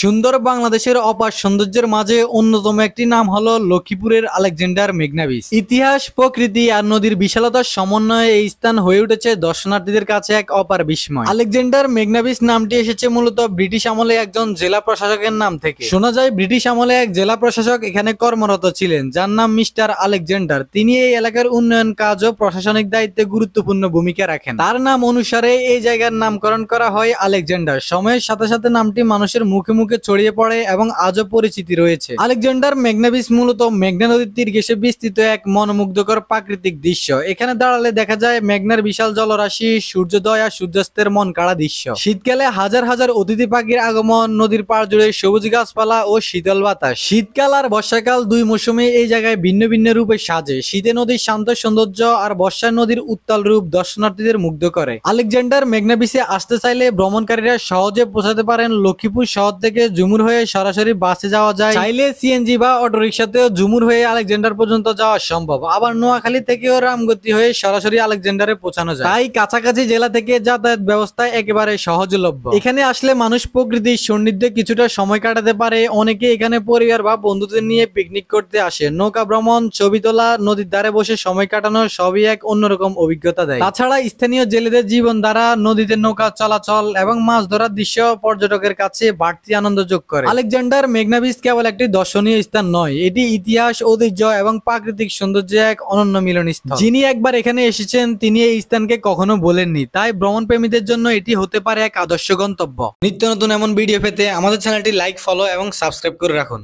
সুন্দর বাংলাদেশের অপার সৌন্দর্যের মাঝে অন্যতম একটি নাম হলো লক্ষ্মীপুরের আলেকজান্ডার মেঘনা বিচ। ইতিহাস, প্রকৃতি আর নদীর বিশালতার সমন্বয়ে এই স্থান হয়ে উঠেছে দর্শনার্থীদের কাছে এক অপার বিস্ময়। আলেকজান্ডার মেঘনা বিচ নামটি এসেছে মূলত ব্রিটিশ আমলে একজন জেলা প্রশাসকের নাম থেকে। শোনা যায় ব্রিটিশ আমলে এক জেলা প্রশাসক এখানে কর্মরত ছিলেন, যার নাম মিস্টার আলেকজান্ডার। তিনি এই এলাকার উন্নয়ন কাজ ও প্রশাসনিক দায়িত্বে গুরুত্বপূর্ণ ভূমিকা রাখেন। তার নাম অনুসারে এই জায়গার নামকরণ করা হয় আলেকজান্ডার। সময়ের সাথে সাথে নামটি মানুষের মুখে মুখে ছড়িয়ে পড়ে এবং আজও পরিচিতি রয়েছে। আলেকজান্ডার মেঘনা বিচ মূলত মেঘনা নদীর তীর ঘেঁষে বিস্তৃত এক মনোমুগ্ধকর প্রাকৃতিক দৃশ্য। এখানে দাঁড়ালে দেখা যায় মেঘনার বিশাল জলরাশি, সূর্যোদয় আর সূর্যাস্তের মন কাড়া দৃশ্য। শীতকালে হাজার হাজার অতিথি পাখির আগমন, নদীর পাড় জুড়ে সবুজ গাছপালা ও শীতল বাতাস। শীতকাল আর বর্ষাকাল দুই মৌসুমে এই জায়গায় ভিন্ন ভিন্ন রূপে সাজে। শীতে নদীর শান্ত সৌন্দর্য আর বর্ষায় নদীর উত্তাল রূপ দর্শনার্থীদের মুগ্ধ করে। আলেকজান্ডার মেঘনা বিচে আসতে চাইলে ভ্রমণকারীরা সহজে পৌঁছাতে পারেন। লক্ষ্মীপুর শহর থেকে ঝুমুর হয়ে সরাসরি বাসে যাওয়া যায়, চাইলে সিএনজি বা অটোরিকশাতেও ঝুমুর হয়ে আলেকজান্ডার পর্যন্ত যাওয়া সম্ভব। আবার নোয়াখালী থেকেও রামগতি হয়ে সরাসরি আলেকজান্ডারে পৌঁছানো যায়। তাই কাছাকাছি জেলা থেকে যাতায়াত ব্যবস্থা একেবারে সহজলভ্য। এখানে আসলে মানুষ প্রকৃতির সান্নিধ্যে কিছুটা সময় কাটাতে পারে। অনেকে এখানে পরিবার বা বন্ধুদের নিয়ে পিকনিক করতে আসে। নৌকা ভ্রমণ, ছবি তোলা, নদীর ধারে বসে সময় কাটানো সবই এক অন্যরকম অভিজ্ঞতা দেয়। তাছাড়া স্থানীয় জেলেদের জীবন ধারা, নদীতে নৌকা চলাচল এবং মাছ ধরার দৃশ্য পর্যটকের কাছে বাড়তি আনন্দ যোগ করে। আলেকজান্ডার মেঘনা বিচ কেবল একটি দর্শনীয় স্থান নয়, এটি ইতিহাস, ঐতিহ্য এবং প্রাকৃতিক সৌন্দর্যের এক অনন্য মিলনস্থল। যিনি একবার এখানে এসেছেন তিনি এই স্থানকে কখনো বলেননি। তাই ভ্রমণ প্রেমীদের জন্য এটি হতে পারে এক আদর্শ গন্তব্য। নিত্য নতুন এমন ভিডিও পেতে আমাদের চ্যানেলটি লাইক, ফলো এবং সাবস্ক্রাইব করে রাখুন।